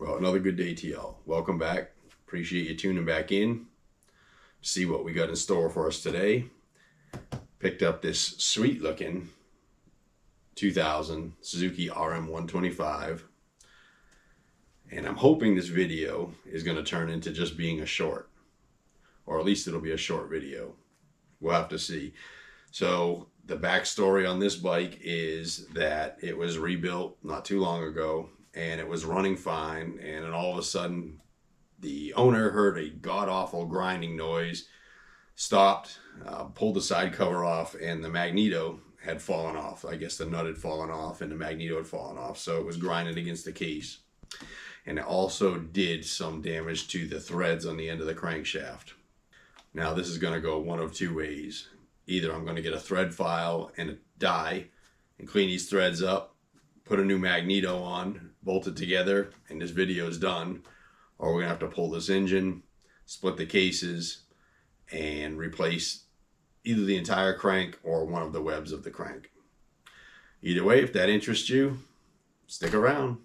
Well, another good day to y'all. Welcome back. Appreciate you tuning back in. See what we got in store for us today. Picked up this sweet looking 2000 Suzuki RM125. And I'm hoping this video is going to turn into just being a short. Or at least it'll be a short video. We'll have to see. So the backstory on this bike is that it was rebuilt not too long ago. And it was running fine, and then all of a sudden the owner heard a god-awful grinding noise, stopped, pulled the side cover off, and the magneto had fallen off. I guess the nut had fallen off and the magneto had fallen off, so it was grinding against the case. And it also did some damage to the threads on the end of the crankshaft. Now this is going to go one of two ways. Either I'm going to get a thread file and a die and clean these threads up, put a new magneto on, bolt it together, and this video is done. Or we're gonna have to pull this engine, split the cases, and replace either the entire crank or one of the webs of the crank. Either way, if that interests you, stick around.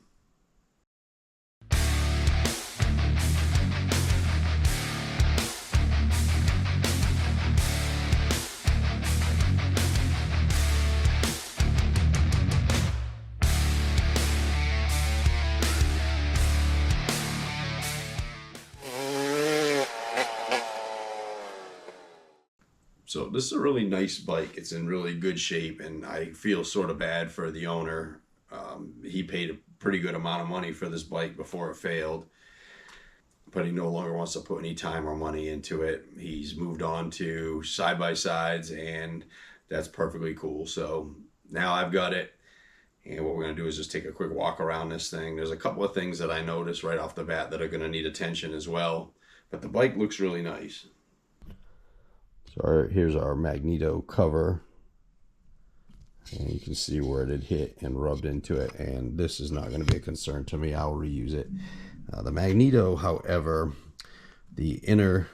So this is a really nice bike. It's in really good shape, and I feel sort of bad for the owner. He paid a pretty good amount of money for this bike before it failed, but he no longer wants to put any time or money into it. He's moved on to side-by-sides, and that's perfectly cool. So now I've got it, and what we're going to do is just take a quick walk around this thing. There's a couple of things that I noticed right off the bat that are going to need attention as well, but the bike looks really nice. So here's our magneto cover, and you can see where it had hit and rubbed into it, and this is not going to be a concern to me. I'll reuse it. The magneto, however, the inner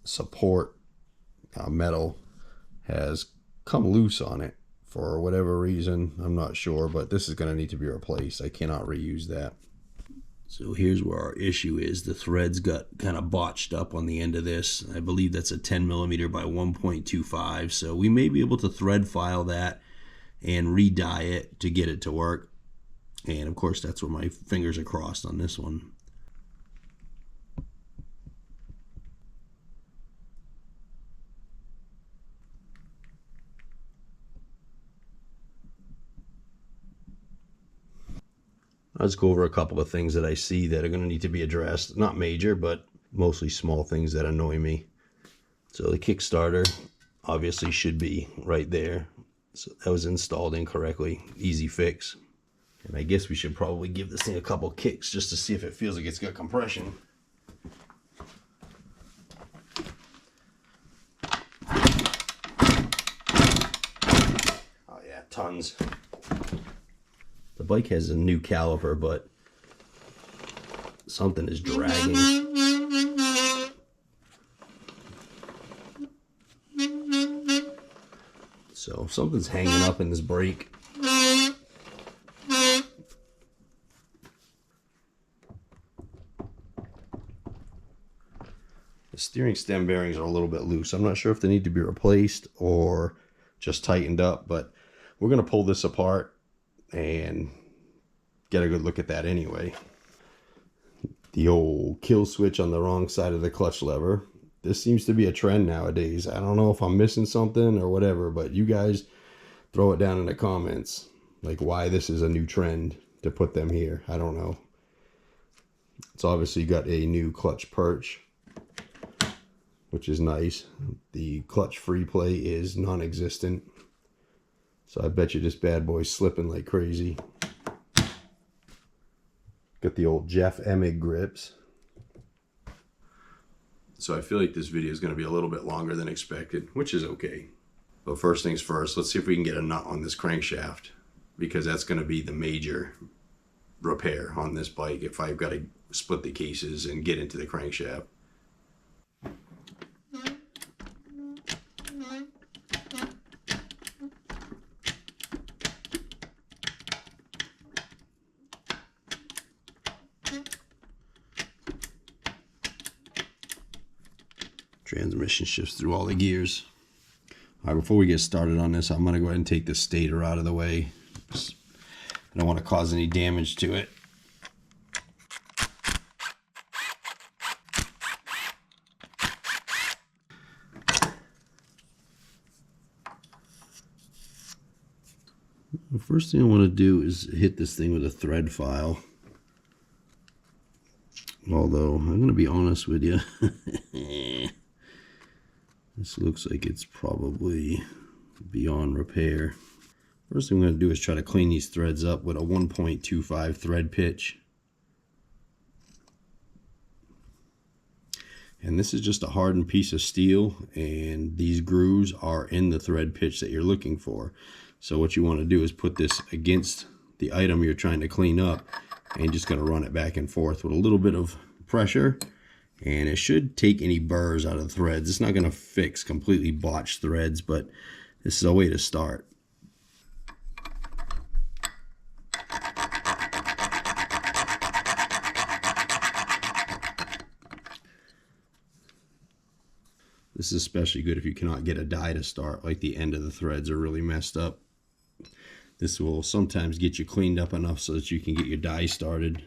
support metal has come loose on it for whatever reason. I'm not sure, but this is going to need to be replaced. I cannot reuse that. So here's where our issue is. The threads got kind of botched up on the end of this. I believe that's a 10 millimeter by 1.25. So we may be able to thread file that and re-dye it to get it to work. And of course, that's where my fingers are crossed on this one. Let's go over a couple of things that I see that are going to need to be addressed. Not major, but mostly small things that annoy me. So the Kickstarter obviously should be right there. So that was installed incorrectly. Easy fix. And I guess we should probably give this thing a couple kicks just to see if it feels like it's got compression. Oh yeah, tons. The bike has a new caliper, but something is dragging. So something's hanging up in this brake. The steering stem bearings are a little bit loose. I'm not sure if they need to be replaced or just tightened up, but we're going to pull this apart and get a good look at that anyway. The old kill switch on the wrong side of the clutch lever. This seems to be a trend nowadays. I don't know if I'm missing something or whatever, but you guys throw it down in the comments, like why this is a new trend to put them here. I don't know. It's obviously got a new clutch perch, which is nice. The clutch free play is non-existent. So I bet you this bad boy's slipping like crazy. Got the old Jeff Emig grips. So I feel like this video is going to be a little bit longer than expected, which is okay. But first things first, let's see if we can get a nut on this crankshaft, because that's going to be the major repair on this bike if I've got to split the cases and get into the crankshaft. Transmission shifts through all the gears. All right, before we get started on this, I'm going to go ahead and take the stator out of the way. I don't want to cause any damage to it. The first thing I want to do is hit this thing with a thread file. Although, I'm going to be honest with you. This looks like it's probably beyond repair. First thing I'm going to do is try to clean these threads up with a 1.25 thread pitch. And this is just a hardened piece of steel, and these grooves are in the thread pitch that you're looking for. So what you want to do is put this against the item you're trying to clean up, and you're just going to run it back and forth with a little bit of pressure, and it should take any burrs out of the threads. It's not going to fix completely botched threads, but this is a way to start. This is especially good if you cannot get a die to start, like the end of the threads are really messed up. This will sometimes get you cleaned up enough so that you can get your die started.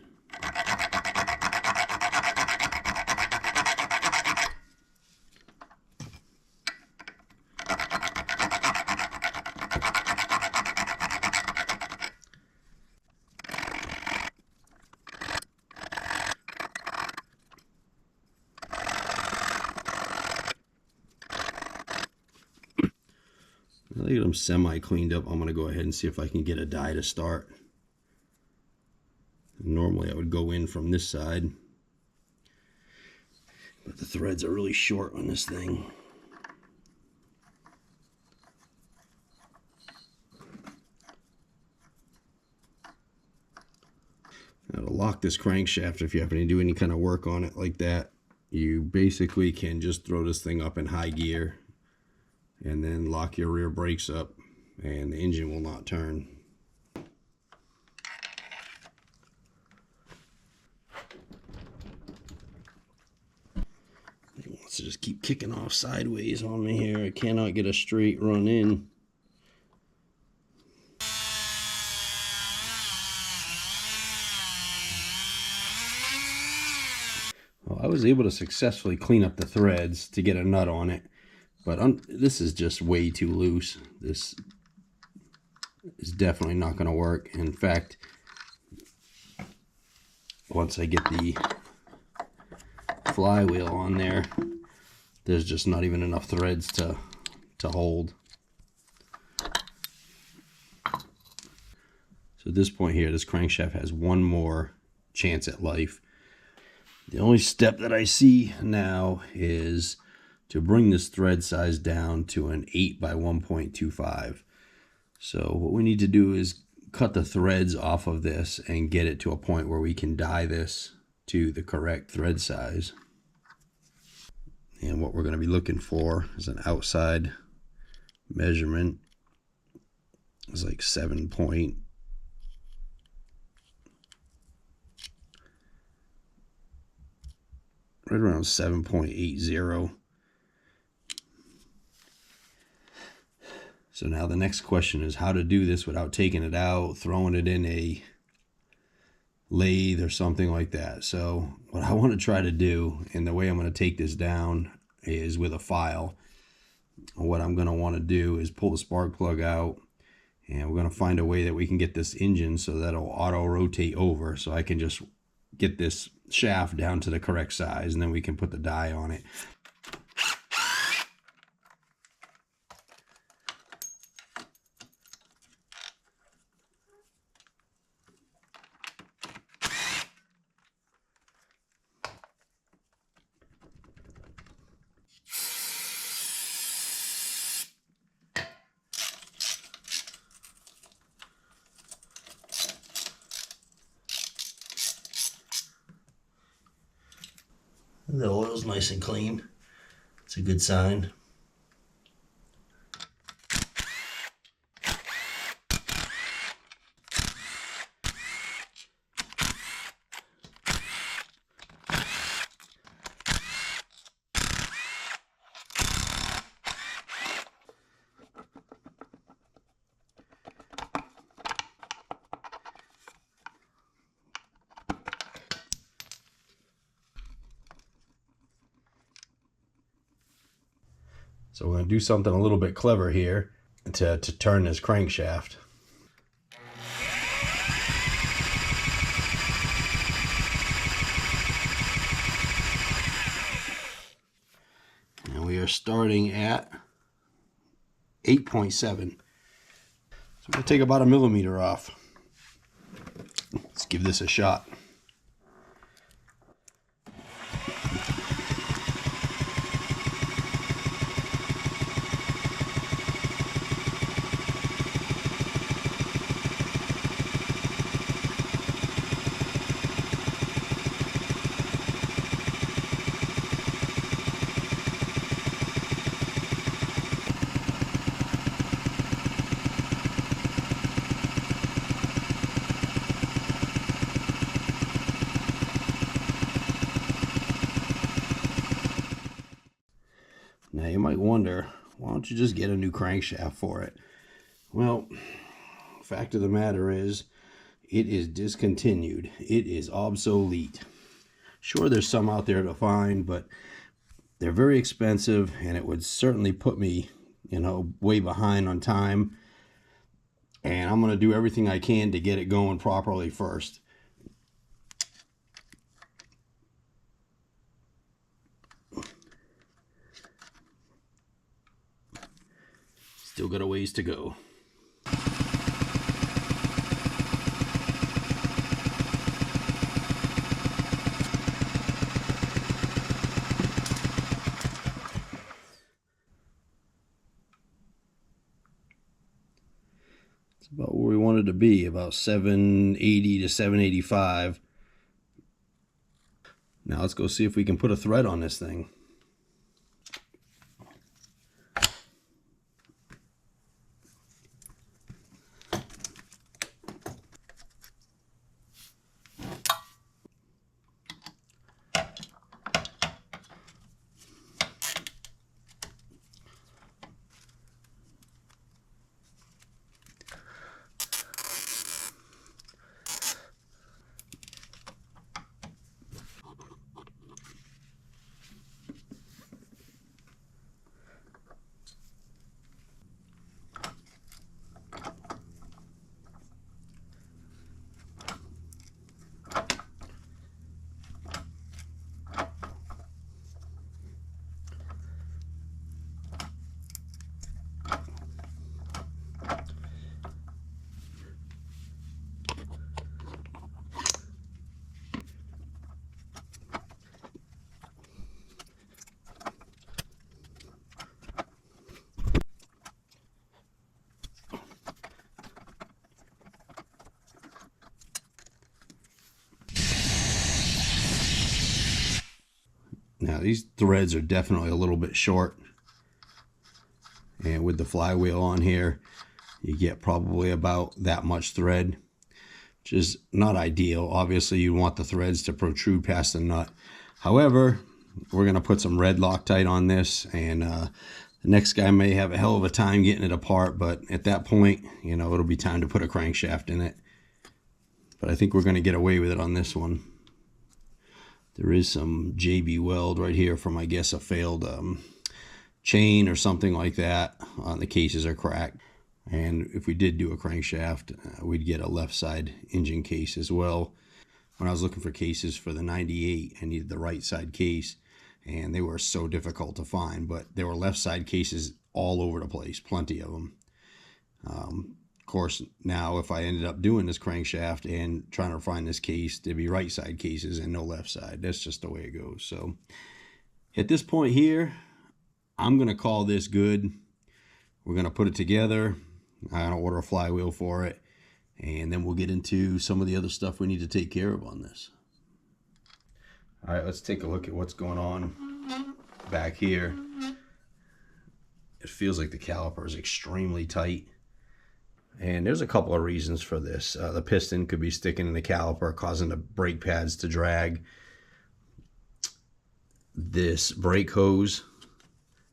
Now that I get them semi-cleaned up, I'm going to go ahead and see if I can get a die to start. Normally I would go in from this side, but the threads are really short on this thing. Now to lock this crankshaft, if you happen to do any kind of work on it like that, you basically can just throw this thing up in high gear and then lock your rear brakes up, and the engine will not turn. It wants to just keep kicking off sideways on me here. I cannot get a straight run in. Well, I was able to successfully clean up the threads to get a nut on it. But this is just way too loose. This is definitely not going to work. In fact, once I get the flywheel on there, there's just not even enough threads to hold. So at this point here, this crankshaft has one more chance at life. The only step that I see now is to bring this thread size down to an 8 by 1.25. So what we need to do is cut the threads off of this and get it to a point where we can die this to the correct thread size. And what we're going to be looking for is an outside measurement. It's like 7 point. Right around 7.80. So now the next question is how to do this without taking it out, throwing it in a lathe or something like that. So what I want to try to do, and the way I'm going to take this down, is with a file. What I'm going to want to do is pull the spark plug out, and we're going to find a way that we can get this engine so that it'll auto rotate over, so I can just get this shaft down to the correct size, and then we can put the die on it. The oil's nice and clean. It's a good sign. So we're going to do something a little bit clever here to turn this crankshaft. And we are starting at 8.7. So we're going to take about 1 millimeter off. Let's give this a shot. Now you might wonder, why don't you just get a new crankshaft for it? Well, fact of the matter is, it is discontinued. It is obsolete. Sure, there's some out there to find, but they're very expensive, and it would certainly put me, way behind on time. And I'm going to do everything I can to get it going properly first. Still got a ways to go. It's about where we wanted to be, about 780 to 785. Now let's go see if we can put a thread on this thing. Now these threads are definitely a little bit short, and with the flywheel on here you get probably about that much thread, which is not ideal. Obviously you want the threads to protrude past the nut. However, we're going to put some red Loctite on this, and the next guy may have a hell of a time getting it apart, but at that point, it'll be time to put a crankshaft in it. But I think we're going to get away with it on this one. There is some JB weld right here from, I guess, a failed chain or something like that. The cases are cracked. And if we did do a crankshaft, we'd get a left side engine case as well. When I was looking for cases for the 98, I needed the right side case, and they were so difficult to find. But there were left side cases all over the place, plenty of them. Of course, now if I ended up doing this crankshaft and trying to find this case, there'd be right side cases and no left side. That's just the way it goes. So at this point here, I'm going to call this good. We're going to put it together. I'm going to order a flywheel for it, and then we'll get into some of the other stuff we need to take care of on this. All right, let's take a look at what's going on back here. It feels like the caliper is extremely tight. And there's a couple of reasons for this. The piston could be sticking in the caliper, causing the brake pads to drag. This brake hose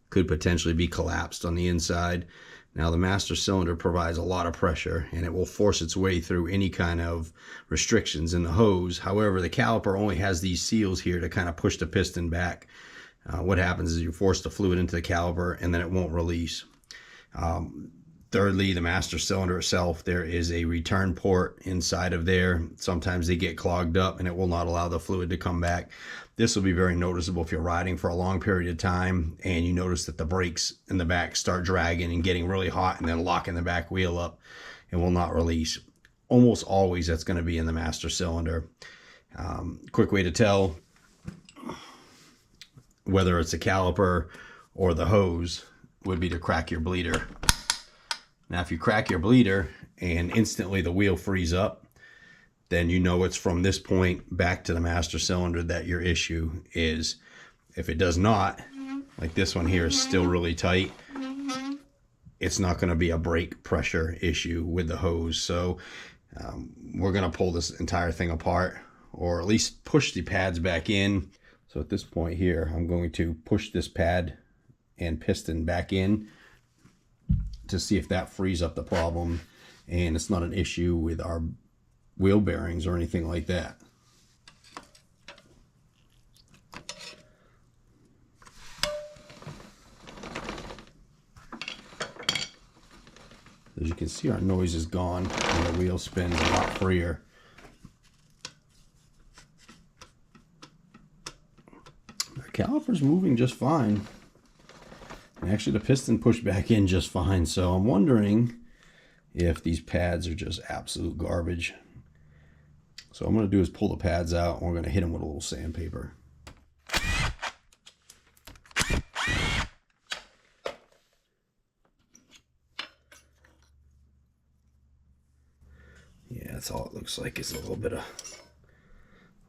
could potentially be collapsed on the inside. Now the master cylinder provides a lot of pressure, and it will force its way through any kind of restrictions in the hose. However, the caliper only has these seals here to kind of push the piston back. What happens is you force the fluid into the caliper and then it won't release. Thirdly, the master cylinder itself, there is a return port inside of there. Sometimes they get clogged up and it will not allow the fluid to come back. This will be very noticeable if you're riding for a long period of time and you notice that the brakes in the back start dragging and getting really hot and then locking the back wheel up and will not release. Almost always that's going to be in the master cylinder. Quick way to tell whether it's a caliper or the hose would be to crack your bleeder. Now, if you crack your bleeder and instantly the wheel frees up, then you know it's from this point back to the master cylinder that your issue is. If it does not, like this one here is still really tight, it's not going to be a brake pressure issue with the hose. So we're going to pull this entire thing apart, or at least push the pads back in. So at this point here, I'm going to push this pad and piston back in to see if that frees up the problem and it's not an issue with our wheel bearings or anything like that. As you can see, our noise is gone and the wheel spins a lot freer. Our caliper's moving just fine. And actually the piston pushed back in just fine. So I'm wondering if these pads are just absolute garbage. So what I'm going to do is pull the pads out and we're going to hit them with a little sandpaper. Yeah, that's all it looks like. It's a little bit of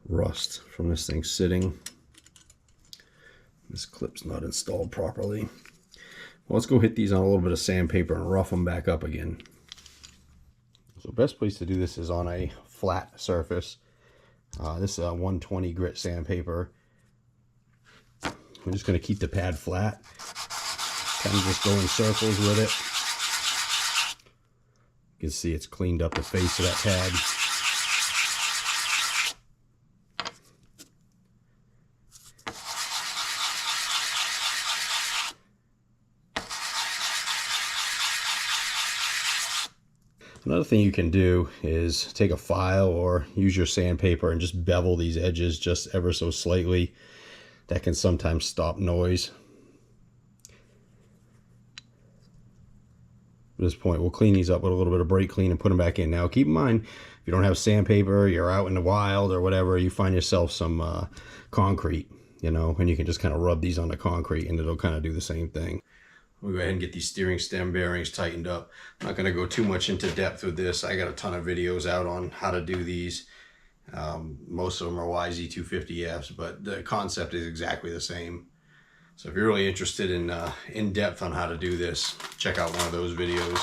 rust from this thing sitting. This clip's not installed properly. Well, let's go hit these on a little bit of sandpaper and rough them back up again. So best place to do this is on a flat surface. This is a 120 grit sandpaper. I'm just going to keep the pad flat. Kind of just go in circles with it. You can see it's cleaned up the face of that pad. Another thing you can do is take a file or use your sandpaper and just bevel these edges just ever so slightly. That can sometimes stop noise. At this point, we'll clean these up with a little bit of brake clean and put them back in. Now, keep in mind, if you don't have sandpaper, you're out in the wild or whatever, you find yourself some concrete, you know, and you can just kind of rub these on the concrete and it'll kind of do the same thing. We'll go ahead and get these steering stem bearings tightened up. I'm not going to go too much into depth with this. I got a ton of videos out on how to do these. Most of them are YZ250Fs, but the concept is exactly the same. So if you're really interested in depth on how to do this, check out one of those videos.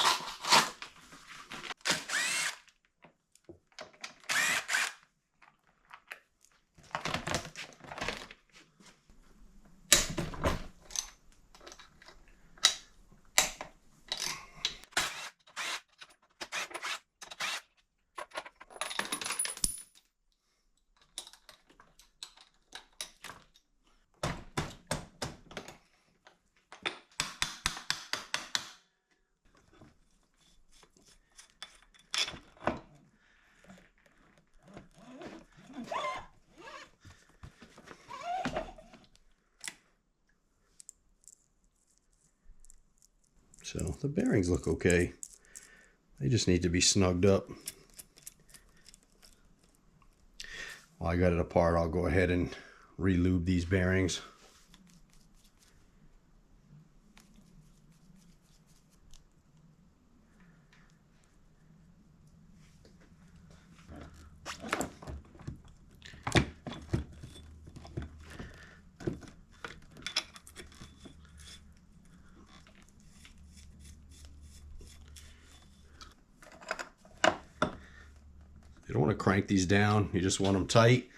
So the bearings look okay. They just need to be snugged up. While I got it apart, I'll go ahead and re-lube these bearings. You don't want to crank these down, you just want them tight.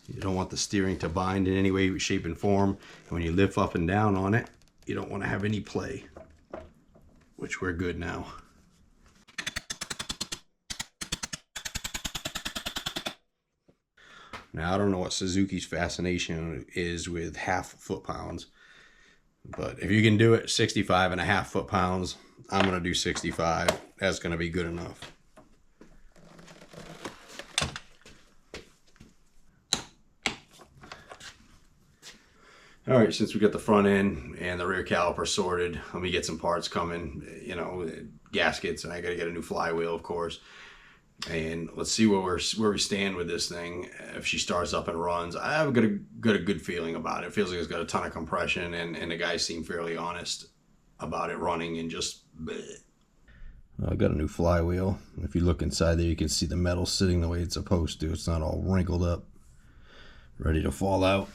You don't want the steering to bind in any way, shape, and form. And when you lift up and down on it, you don't want to have any play, which we're good now. Now, I don't know what Suzuki's fascination is with half foot-pounds, but if you can do it 65.5 foot-pounds, I'm going to do 65. That's going to be good enough. All right, since we got the front end and the rear caliper sorted, let me get some parts coming, you know, gaskets, and I got to get a new flywheel, of course. And let's see where we stand with this thing. If she starts up and runs, I have got a good feeling about it. It feels like it's got a ton of compression, and the guys seem fairly honest about it running and just bleh. I got a new flywheel. If you look inside there, you can see the metal sitting the way it's supposed to. It's not all wrinkled up, ready to fall out.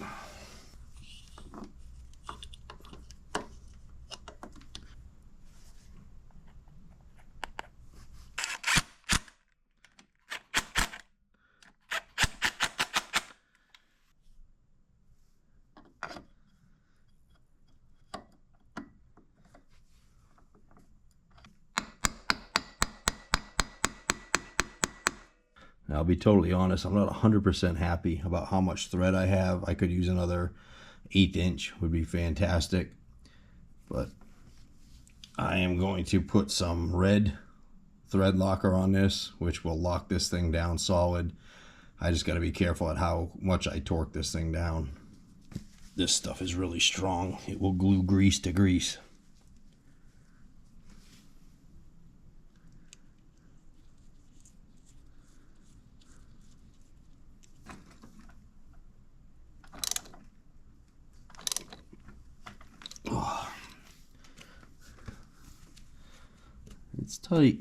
Now, I'll be totally honest, I'm not 100% happy about how much thread I have. I could use another 1/8 inch, would be fantastic. But I am going to put some red thread locker on this, which will lock this thing down solid. I just got to be careful at how much I torque this thing down. This stuff is really strong. It will glue grease to grease. It's tight.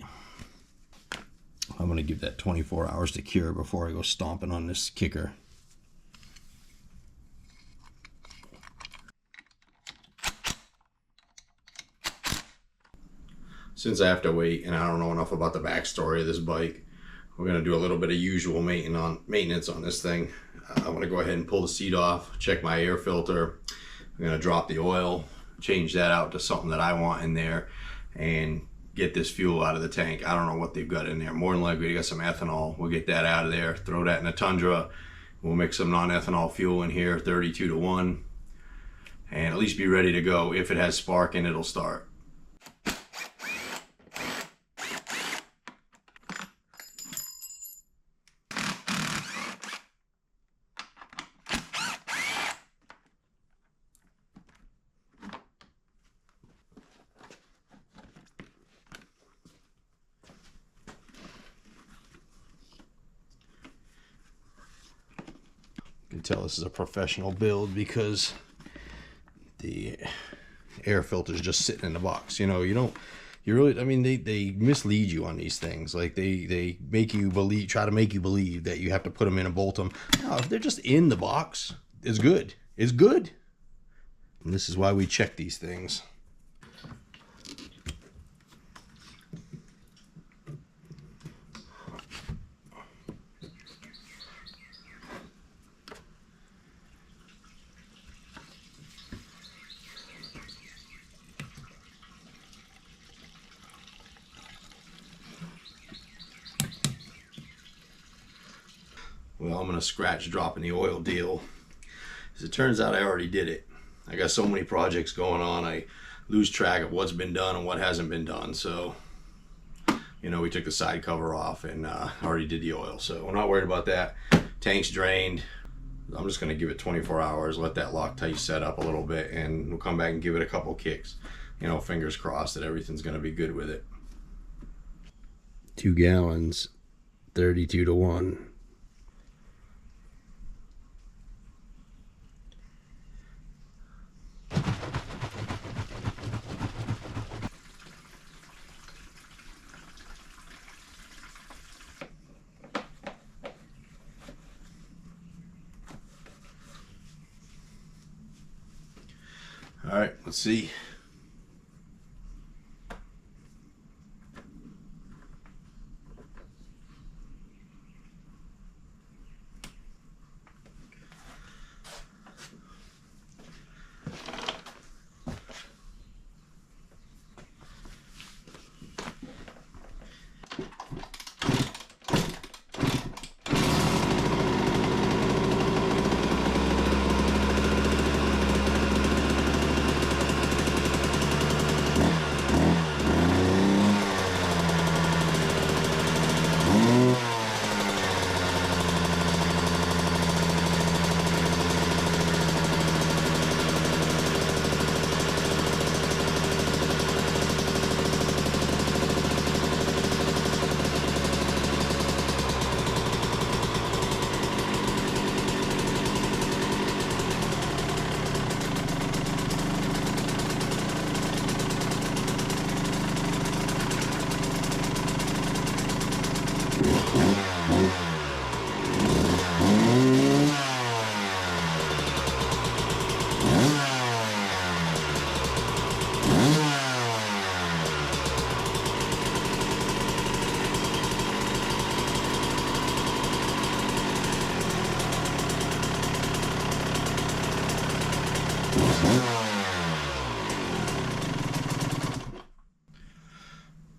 I'm going to give that 24 hours to cure before I go stomping on this kicker. Since I have to wait and I don't know enough about the backstory of this bike, we're going to do a little bit of usual maintenance on this thing. I'm going to go ahead and pull the seat off, check my air filter. I'm going to drop the oil, change that out to something that I want in there, and get this fuel out of the tank. I don't know what they've got in there. More than likely they got some ethanol. We'll get that out of there, throw that in a Tundra. We'll mix some non-ethanol fuel in here, 32-to-1, and at least be ready to go. If it has spark in it, it'll start. You can tell this is a professional build because the air filter is just sitting in the box. You know, you really, I mean, they mislead you on these things. Like they make you believe, try to make you believe that you have to put them in and bolt them. No, if they're just in the box, it's good. It's good. And this is why we check these things. Well, I'm going to scratch dropping the oil deal. As it turns out, I already did it. I got so many projects going on, I lose track of what's been done and what hasn't been done. So, you know, we took the side cover off and already did the oil. So we're not worried about that. Tank's drained. I'm just going to give it 24 hours, let that Loctite set up a little bit, and we'll come back and give it a couple kicks. You know, fingers crossed that everything's going to be good with it. 2 gallons, 32-to-1. All right, let's see.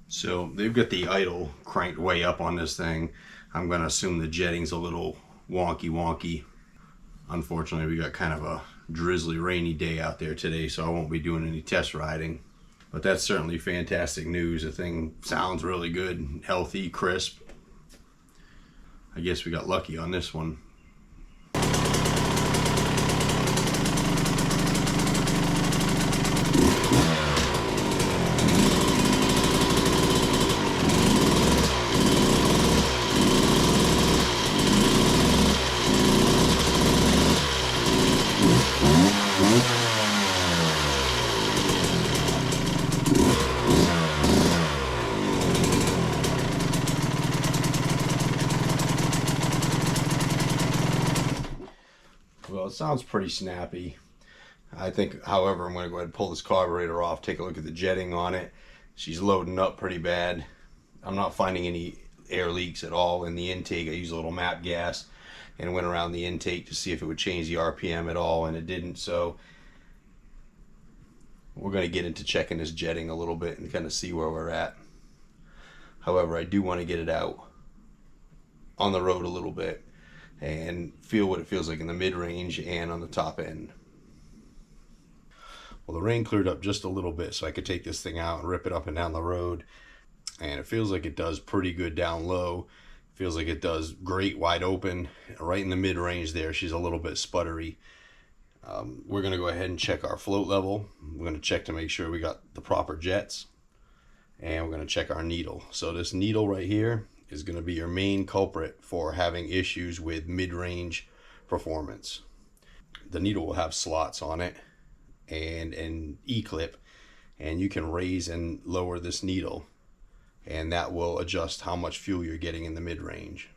So they've got the idle cranked way up on this thing. I'm going to assume the jetting's a little wonky. Unfortunately, we got kind of a drizzly, rainy day out there today, so I won't be doing any test riding. But that's certainly fantastic news. The thing sounds really good, healthy, crisp. I guess we got lucky on this one. Well, it sounds pretty snappy. I think, however, I'm going to go ahead and pull this carburetor off, take a look at the jetting on it. She's loading up pretty bad. I'm not finding any air leaks at all in the intake. I used a little map gas and went around the intake to see if it would change the RPM at all, and it didn't. So we're going to get into checking this jetting a little bit and kind of see where we're at. However, I do want to get it out on the road a little bit and feel what it feels like in the mid-range and on the top end. Well, the rain cleared up just a little bit, so I could take this thing out and rip it up and down the road, and it feels like it does pretty good down low. Feels like it does great wide open. Right in the mid-range there, she's a little bit sputtery. We're going to go ahead and check our float level. We're going to check to make sure we got the proper jets, and we're going to check our needle. So this needle right here is going to be your main culprit for having issues with mid-range performance. The needle will have slots on it and an E-clip, and you can raise and lower this needle, and that will adjust how much fuel you're getting in the mid-range.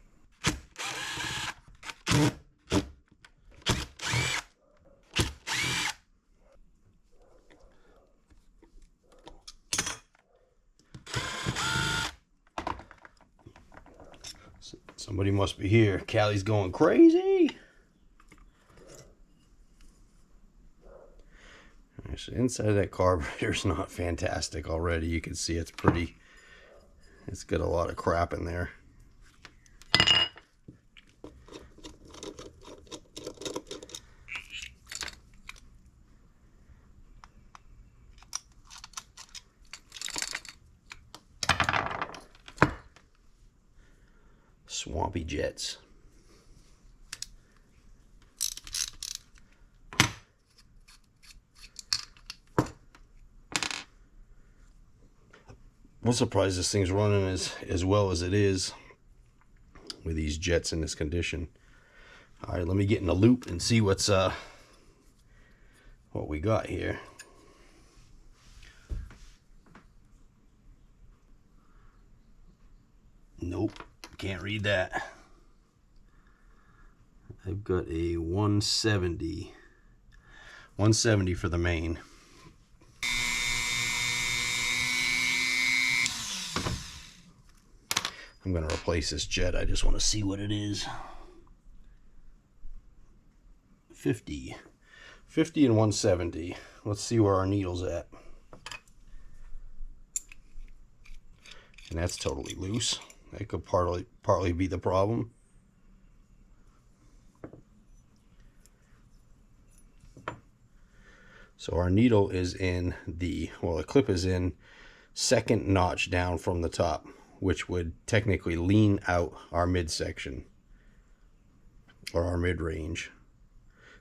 Somebody must be here. Callie's going crazy. Alright, so inside of that carburetor is not fantastic already. You can see it's got a lot of crap in there. Swampy jets. I'm surprised this thing's running as well as it is with these jets in this condition. All right, let me get in the loop and see what we got here. Nope, can't read that. I've got a 170 for the main. I'm going to replace this jet. I just want to see what it is. 50 and 170. Let's see where our needle's at. And that's totally loose. That could partly be the problem. So our needle is in the clip is in second notch down from the top, which would technically lean out our midsection or our mid-range.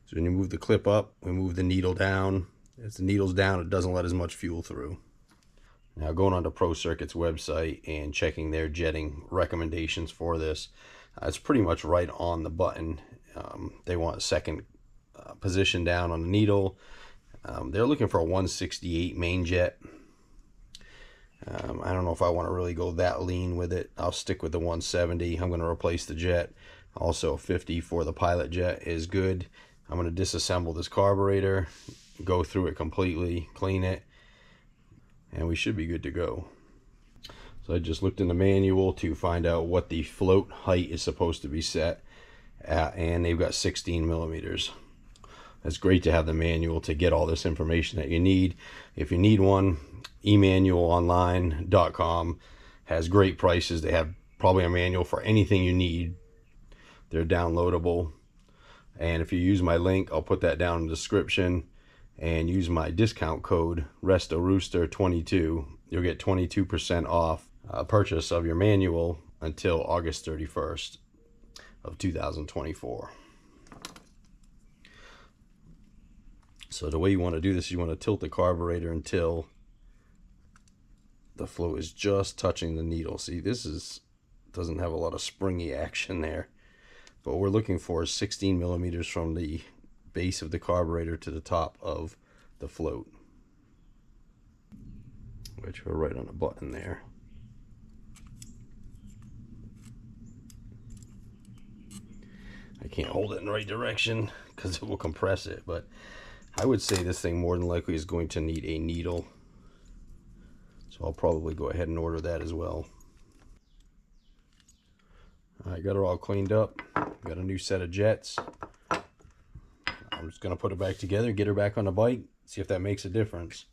So when you move the clip up, we move the needle down. As the needle's down, it doesn't let as much fuel through. Now going on to Pro Circuit's website and checking their jetting recommendations for this, it's pretty much right on the button. They want second position down on the needle. They're looking for a 168 main jet. I don't know if I want to really go that lean with it. I'll stick with the 170. I'm going to replace the jet. Also 50 for the pilot jet is good. I'm going to disassemble this carburetor, go through it completely, clean it, and we should be good to go. So I just looked in the manual to find out what the float height is supposed to be set at, and they've got 16 millimeters. It's great to have the manual to get all this information that you need. If you need one, emanualonline.com has great prices. They have probably a manual for anything you need. They're downloadable. And if you use my link, I'll put that down in the description, and use my discount code RestoroosterOHV, you'll get 22% off purchase of your manual until August 31st of 2024. So the way you want to do this, you want to tilt the carburetor until the float is just touching the needle. See, this doesn't have a lot of springy action there. But what we're looking for is 16 millimeters from the base of the carburetor to the top of the float, which we're right on the button there. I can't hold it in the right direction because it will compress it, but I would say this thing more than likely is going to need a needle. So I'll probably go ahead and order that as well. I got her all cleaned up. Got a new set of jets. I'm just going to put it back together, get her back on the bike, see if that makes a difference.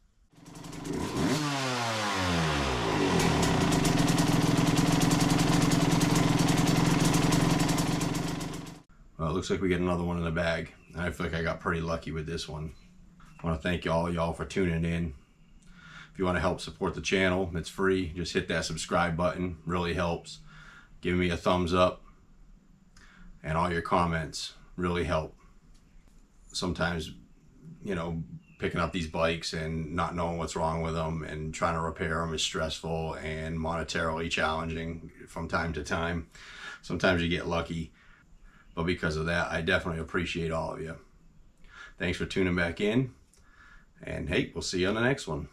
Well, it looks like we get another one in the bag. I feel like I got pretty lucky with this one. I want to thank all y'all for tuning in. If you want to help support the channel, it's free. Just hit that subscribe button. Really helps. Give me a thumbs up. And all your comments really help. Sometimes, you know, picking up these bikes and not knowing what's wrong with them and trying to repair them is stressful and monetarily challenging from time to time. Sometimes you get lucky. But because of that, I definitely appreciate all of you. Thanks for tuning back in. And hey, we'll see you on the next one.